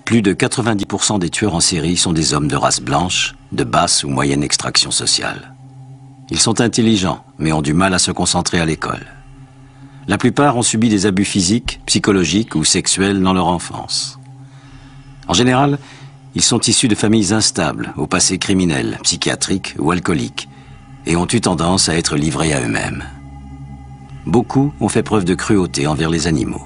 Plus de 90% des tueurs en série sont des hommes de race blanche, de basse ou moyenne extraction sociale. Ils sont intelligents, mais ont du mal à se concentrer à l'école. La plupart ont subi des abus physiques, psychologiques ou sexuels dans leur enfance. En général, ils sont issus de familles instables, au passé criminel, psychiatrique ou alcoolique, et ont eu tendance à être livrés à eux-mêmes. Beaucoup ont fait preuve de cruauté envers les animaux.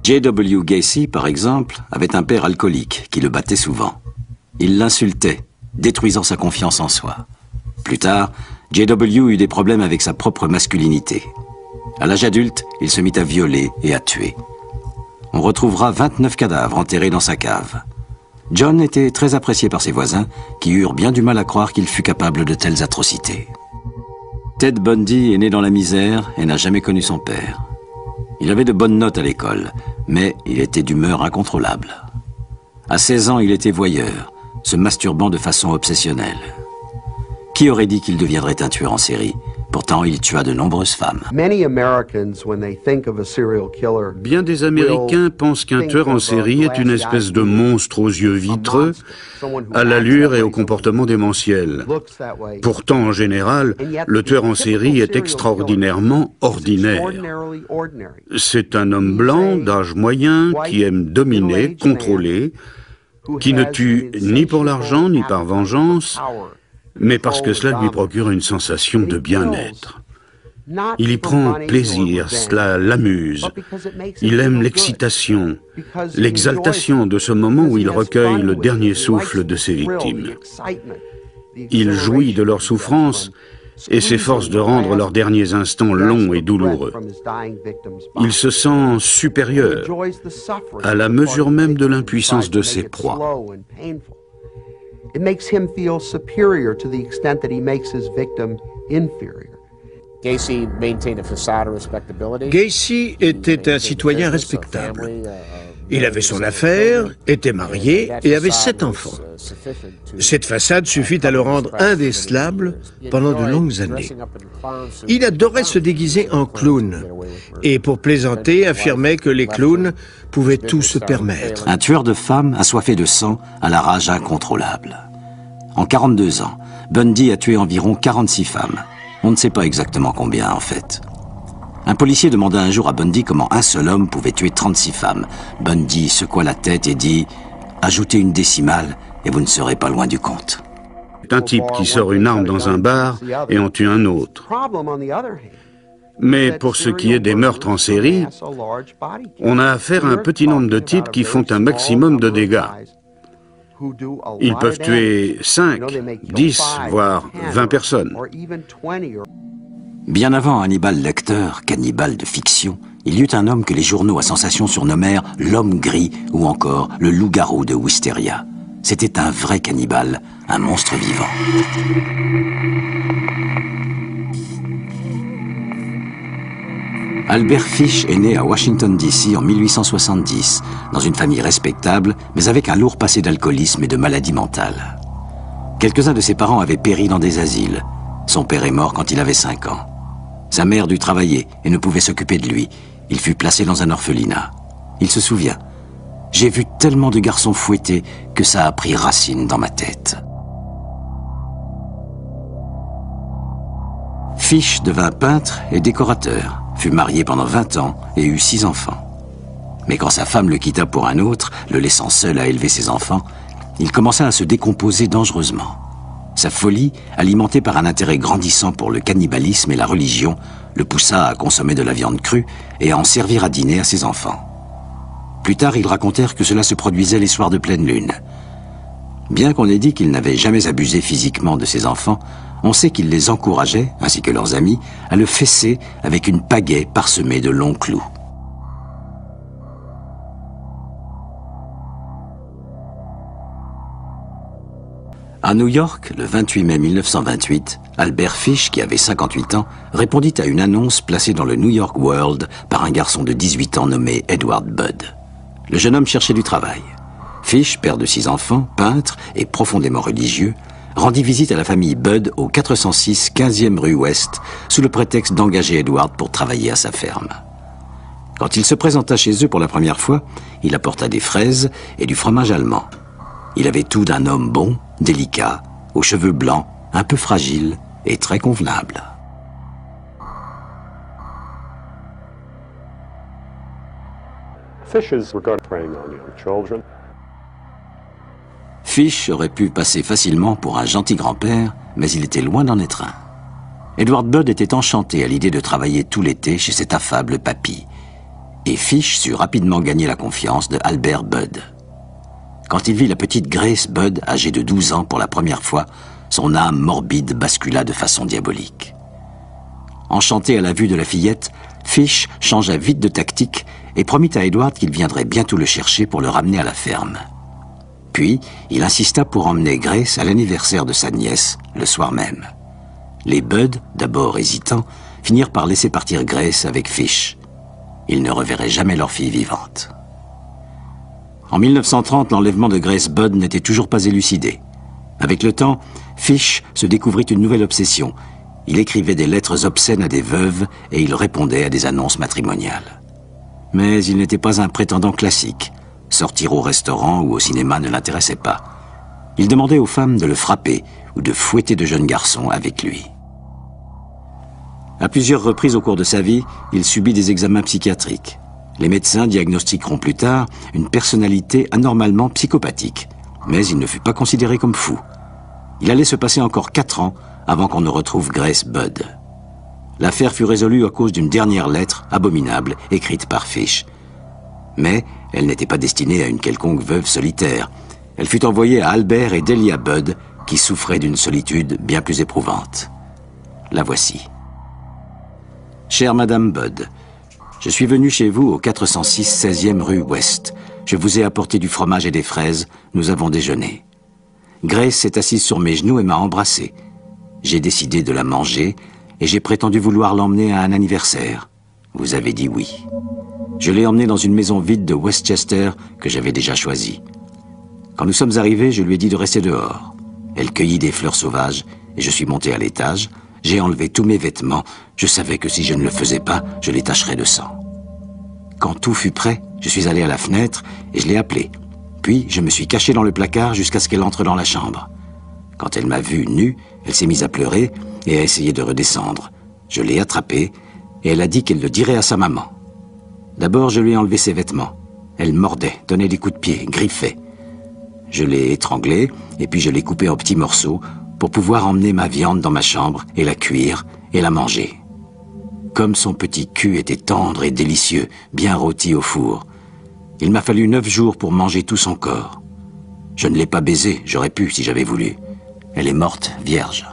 J.W. Gacy, par exemple, avait un père alcoolique qui le battait souvent. Il l'insultait, détruisant sa confiance en soi. Plus tard, J.W. eut des problèmes avec sa propre masculinité. À l'âge adulte, il se mit à violer et à tuer. On retrouvera 29 cadavres enterrés dans sa cave. John était très apprécié par ses voisins, qui eurent bien du mal à croire qu'il fût capable de telles atrocités. Ted Bundy est né dans la misère et n'a jamais connu son père. Il avait de bonnes notes à l'école, mais il était d'humeur incontrôlable. À 16 ans, il était voyeur, se masturbant de façon obsessionnelle. Qui aurait dit qu'il deviendrait un tueur en série? Pourtant, il tua de nombreuses femmes. Bien des Américains pensent qu'un tueur en série est une espèce de monstre aux yeux vitreux, à l'allure et au comportement démentiel. Pourtant, en général, le tueur en série est extraordinairement ordinaire. C'est un homme blanc, d'âge moyen, qui aime dominer, contrôler, qui ne tue ni pour l'argent ni par vengeance, mais parce que cela lui procure une sensation de bien-être. Il y prend plaisir, cela l'amuse. Il aime l'excitation, l'exaltation de ce moment où il recueille le dernier souffle de ses victimes. Il jouit de leur souffrance et s'efforce de rendre leurs derniers instants longs et douloureux. Il se sent supérieur, à la mesure même de l'impuissance de ses proies. It makes him feel superior to the extent that he makes his victim inferior. Gacy était un citoyen respectable. Il avait son affaire, était marié et avait 7 enfants. Cette façade suffit à le rendre indécelable pendant de longues années. Il adorait se déguiser en clown et pour plaisanter affirmait que les clowns pouvaient tout se permettre. Un tueur de femmes assoiffé de sang à la rage incontrôlable. En 42 ans, Bundy a tué environ 46 femmes. On ne sait pas exactement combien en fait. Un policier demanda un jour à Bundy comment un seul homme pouvait tuer 36 femmes. Bundy secoua la tête et dit « Ajoutez une décimale et vous ne serez pas loin du compte. » C'est un type qui sort une arme dans un bar et en tue un autre. Mais pour ce qui est des meurtres en série, on a affaire à un petit nombre de types qui font un maximum de dégâts. Ils peuvent tuer 5, 10, voire 20 personnes. Bien avant Hannibal Lecter, cannibale de fiction, il y eut un homme que les journaux à sensation surnommèrent l'homme gris ou encore le loup-garou de Wisteria. C'était un vrai cannibale, un monstre vivant. Albert Fish est né à Washington, D.C. en 1870, dans une famille respectable, mais avec un lourd passé d'alcoolisme et de maladie mentale. Quelques-uns de ses parents avaient péri dans des asiles. Son père est mort quand il avait 5 ans. Sa mère dut travailler et ne pouvait s'occuper de lui. Il fut placé dans un orphelinat. Il se souvient. « J'ai vu tellement de garçons fouettés que ça a pris racine dans ma tête. » Fish devint peintre et décorateur, fut marié pendant 20 ans et eut 6 enfants. Mais quand sa femme le quitta pour un autre, le laissant seul à élever ses enfants, il commença à se décomposer dangereusement. Sa folie, alimentée par un intérêt grandissant pour le cannibalisme et la religion, le poussa à consommer de la viande crue et à en servir à dîner à ses enfants. Plus tard, ils racontèrent que cela se produisait les soirs de pleine lune. Bien qu'on ait dit qu'il n'avait jamais abusé physiquement de ses enfants, on sait qu'il les encourageait, ainsi que leurs amis, à le fesser avec une pagaie parsemée de longs clous. À New York, le 28 mai 1928, Albert Fish, qui avait 58 ans, répondit à une annonce placée dans le New York World par un garçon de 18 ans nommé Edward Budd. Le jeune homme cherchait du travail. Fish, père de 6 enfants, peintre et profondément religieux, rendit visite à la famille Budd au 406 15e rue Ouest sous le prétexte d'engager Edward pour travailler à sa ferme. Quand il se présenta chez eux pour la première fois, il apporta des fraises et du fromage allemand. Il avait tout d'un homme bon, délicat, aux cheveux blancs, un peu fragile et très convenable. Fish aurait pu passer facilement pour un gentil grand-père, mais il était loin d'en être un. Edward Budd était enchanté à l'idée de travailler tout l'été chez cet affable papy, et Fish sut rapidement gagner la confiance de Albert Budd. Quand il vit la petite Grace Budd, âgée de 12 ans pour la première fois, son âme morbide bascula de façon diabolique. Enchanté à la vue de la fillette, Fish changea vite de tactique et promit à Edward qu'il viendrait bientôt le chercher pour le ramener à la ferme. Puis, il insista pour emmener Grace à l'anniversaire de sa nièce, le soir même. Les Budd, d'abord hésitants, finirent par laisser partir Grace avec Fish. Ils ne reverraient jamais leur fille vivante. En 1930, l'enlèvement de Grace Budd n'était toujours pas élucidé. Avec le temps, Fish se découvrit une nouvelle obsession. Il écrivait des lettres obscènes à des veuves et il répondait à des annonces matrimoniales. Mais il n'était pas un prétendant classique. Sortir au restaurant ou au cinéma ne l'intéressait pas. Il demandait aux femmes de le frapper ou de fouetter de jeunes garçons avec lui. À plusieurs reprises au cours de sa vie, il subit des examens psychiatriques. Les médecins diagnostiqueront plus tard une personnalité anormalement psychopathique, mais il ne fut pas considéré comme fou. Il allait se passer encore 4 ans avant qu'on ne retrouve Grace Budd. L'affaire fut résolue à cause d'une dernière lettre abominable écrite par Fish. Mais elle n'était pas destinée à une quelconque veuve solitaire. Elle fut envoyée à Albert et Delia Budd, qui souffraient d'une solitude bien plus éprouvante. La voici. Chère Madame Budd, je suis venu chez vous au 406 16e rue Ouest. Je vous ai apporté du fromage et des fraises. Nous avons déjeuné. Grace s'est assise sur mes genoux et m'a embrassé. J'ai décidé de la manger et j'ai prétendu vouloir l'emmener à un anniversaire. Vous avez dit oui. Je l'ai emmenée dans une maison vide de Westchester que j'avais déjà choisie. Quand nous sommes arrivés, je lui ai dit de rester dehors. Elle cueillit des fleurs sauvages et je suis monté à l'étage. J'ai enlevé tous mes vêtements. Je savais que si je ne le faisais pas, je les tacherais de sang. Quand tout fut prêt, je suis allé à la fenêtre et je l'ai appelée. Puis, je me suis caché dans le placard jusqu'à ce qu'elle entre dans la chambre. Quand elle m'a vu nue, elle s'est mise à pleurer et a essayé de redescendre. Je l'ai attrapée et elle a dit qu'elle le dirait à sa maman. D'abord, je lui ai enlevé ses vêtements. Elle mordait, donnait des coups de pied, griffait. Je l'ai étranglée et puis je l'ai coupée en petits morceaux pour pouvoir emmener ma viande dans ma chambre et la cuire et la manger. Comme son petit cul était tendre et délicieux, bien rôti au four, il m'a fallu 9 jours pour manger tout son corps. Je ne l'ai pas baisée, j'aurais pu si j'avais voulu. Elle est morte vierge.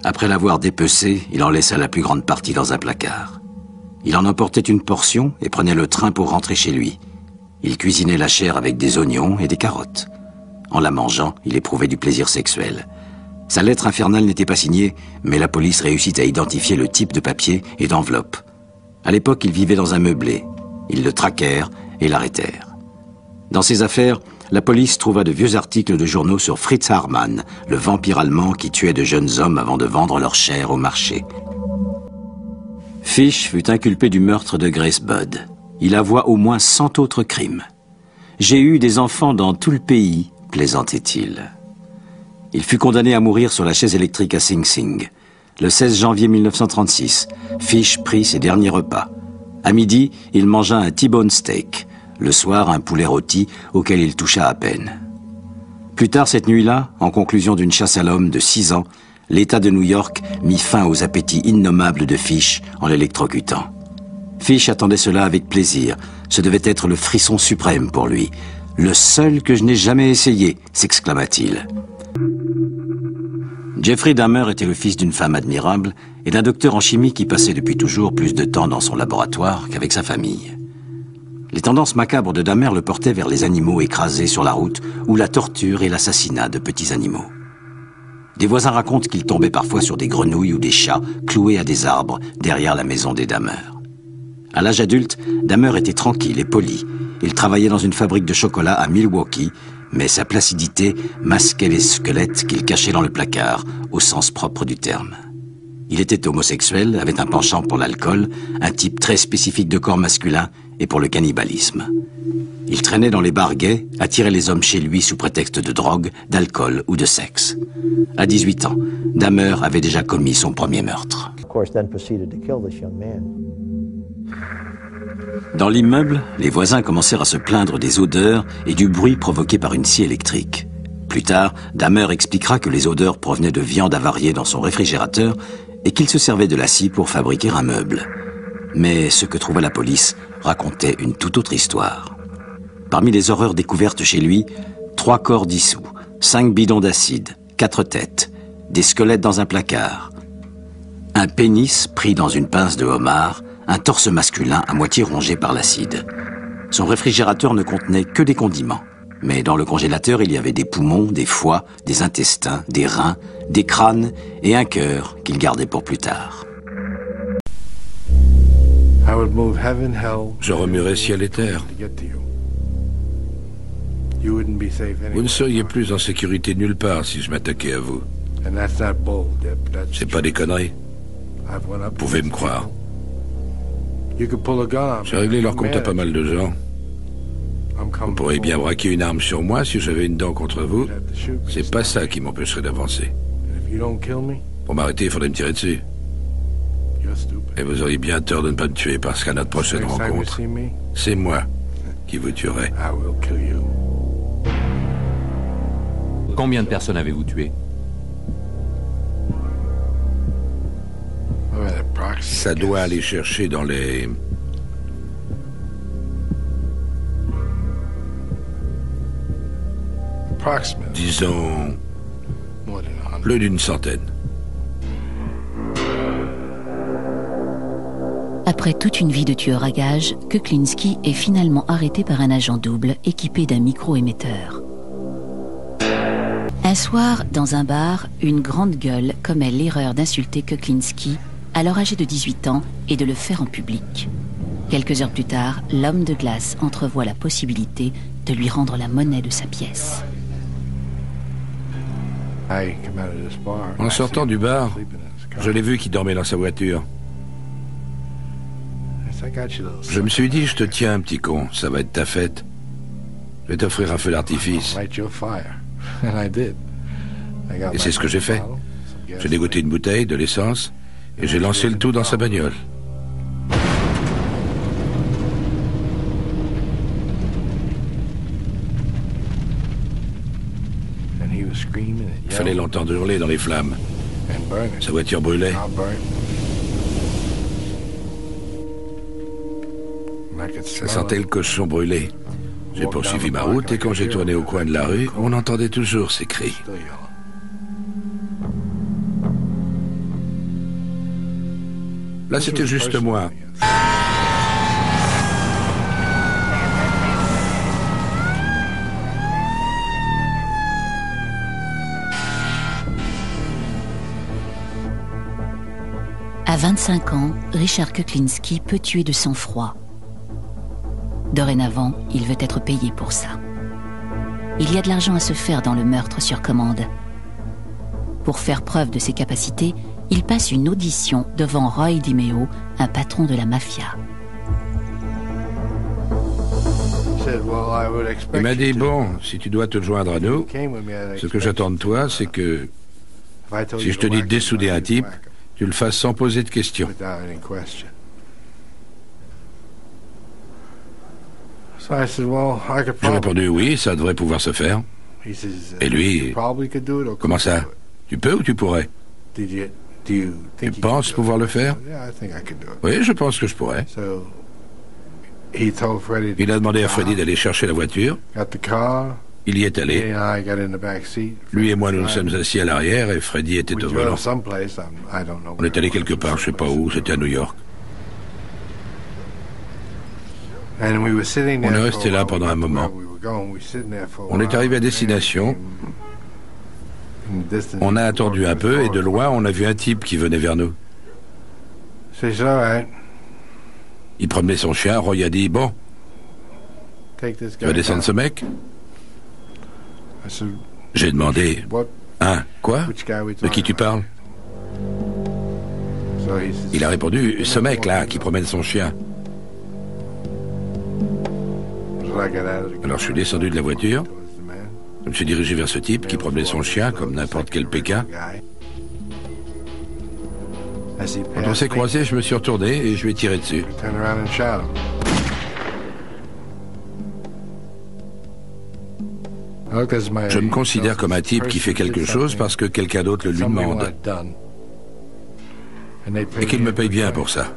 Après l'avoir dépecée, il en laissa la plus grande partie dans un placard. Il en emportait une portion et prenait le train pour rentrer chez lui. Il cuisinait la chair avec des oignons et des carottes. En la mangeant, il éprouvait du plaisir sexuel. Sa lettre infernale n'était pas signée, mais la police réussit à identifier le type de papier et d'enveloppe. À l'époque, il vivait dans un meublé. Ils le traquèrent et l'arrêtèrent. Dans ses affaires, la police trouva de vieux articles de journaux sur Fritz Haarmann, le vampire allemand qui tuait de jeunes hommes avant de vendre leur chair au marché. Fish fut inculpé du meurtre de Grace Budd. Il avoua au moins 100 autres crimes. « J'ai eu des enfants dans tout le pays », plaisantait-il. Il fut condamné à mourir sur la chaise électrique à Sing Sing. Le 16 janvier 1936, Fish prit ses derniers repas. À midi, il mangea un T-bone steak. Le soir, un poulet rôti auquel il toucha à peine. Plus tard cette nuit-là, en conclusion d'une chasse à l'homme de 6 ans, l'État de New York mit fin aux appétits innommables de Fish en l'électrocutant. Fish attendait cela avec plaisir. Ce devait être le frisson suprême pour lui. « Le seul que je n'ai jamais essayé », s'exclama-t-il. Jeffrey Dahmer était le fils d'une femme admirable et d'un docteur en chimie qui passait depuis toujours plus de temps dans son laboratoire qu'avec sa famille. Les tendances macabres de Dahmer le portaient vers les animaux écrasés sur la route ou la torture et l'assassinat de petits animaux. Des voisins racontent qu'il tombait parfois sur des grenouilles ou des chats cloués à des arbres derrière la maison des Dahmer. À l'âge adulte, Dahmer était tranquille et poli. Il travaillait dans une fabrique de chocolat à Milwaukee, mais sa placidité masquait les squelettes qu'il cachait dans le placard, au sens propre du terme. Il était homosexuel, avait un penchant pour l'alcool, un type très spécifique de corps masculin et pour le cannibalisme. Il traînait dans les bars gays, attirait les hommes chez lui sous prétexte de drogue, d'alcool ou de sexe. À 18 ans, Dahmer avait déjà commis son premier meurtre. Dans l'immeuble, les voisins commencèrent à se plaindre des odeurs et du bruit provoqué par une scie électrique. Plus tard, Dahmer expliquera que les odeurs provenaient de viande avariée dans son réfrigérateur et qu'il se servait de la scie pour fabriquer un meuble. Mais ce que trouva la police racontait une toute autre histoire. Parmi les horreurs découvertes chez lui, 3 corps dissous, 5 bidons d'acide, 4 têtes, des squelettes dans un placard, un pénis pris dans une pince de homard, un torse masculin à moitié rongé par l'acide. Son réfrigérateur ne contenait que des condiments. Mais dans le congélateur, il y avait des poumons, des foies, des intestins, des reins, des crânes et un cœur qu'il gardait pour plus tard. Je remuerais ciel et terre. Vous ne seriez plus en sécurité nulle part si je m'attaquais à vous. C'est pas des conneries. Vous pouvez me croire. J'ai réglé leur compte à pas mal de gens. Vous pourriez bien braquer une arme sur moi si j'avais une dent contre vous. C'est pas ça qui m'empêcherait d'avancer. Pour m'arrêter, il faudrait me tirer dessus. Et vous auriez bien tort de ne pas me tuer parce qu'à notre prochaine rencontre, c'est moi qui vous tuerai. Combien de personnes avez-vous tué? Ça doit aller chercher dans les... disons... plus d'une centaine. Après toute une vie de tueur à gages, Kuklinski est finalement arrêté par un agent double équipé d'un micro-émetteur. Un soir, dans un bar, une grande gueule commet l'erreur d'insulter Kuklinski, alors âgé de 18 ans, et de le faire en public. Quelques heures plus tard, l'homme de glace entrevoit la possibilité de lui rendre la monnaie de sa pièce. En sortant du bar, je l'ai vu qui dormait dans sa voiture. Je me suis dit, je te tiens, un petit con, ça va être ta fête. Je vais t'offrir un feu d'artifice. Et c'est ce que j'ai fait. J'ai dégoté une bouteille, de l'essence, et j'ai lancé le tout dans sa bagnole. Il fallait l'entendre hurler dans les flammes. Sa voiture brûlait. Ça sentait le cochon brûlé. J'ai poursuivi ma route et quand j'ai tourné au coin de la rue, on entendait toujours ces cris. Là, c'était juste moi. À 25 ans, Richard Kuklinski peut tuer de sang-froid. Dorénavant, il veut être payé pour ça. Il y a de l'argent à se faire dans le meurtre sur commande. Pour faire preuve de ses capacités, il passe une audition devant Roy DiMeo, un patron de la mafia. Il m'a dit, bon, si tu dois te joindre à nous, ce que j'attends de toi, c'est que si je te dis de dessouder un type, tu le fasses sans poser de questions. J'ai répondu oui, ça devrait pouvoir se faire. Et lui, comment ça? Tu peux ou tu pourrais? Tu penses pouvoir le faire? Oui, je pense que je pourrais. Il a demandé à Freddy d'aller chercher la voiture. Il y est allé. Lui et moi, nous nous sommes assis à l'arrière et Freddy était au volant. On est allé quelque part, je sais pas où, c'était à New York. On est resté là pendant un moment. On est arrivé à destination. On a attendu un peu et de loin, on a vu un type qui venait vers nous. Il promenait son chien. Roy a dit, bon, tu vas descendre ce mec? J'ai demandé, hein, quoi? De qui tu parles? Il a répondu, ce mec-là qui promène son chien. Alors je suis descendu de la voiture. Je me suis dirigé vers ce type qui promenait son chien comme n'importe quel Pékin. Quand on s'est croisés, je me suis retourné et je lui ai tiré dessus. Je me considère comme un type qui fait quelque chose parce que quelqu'un d'autre le lui demande. Et qu'il me paye bien pour ça.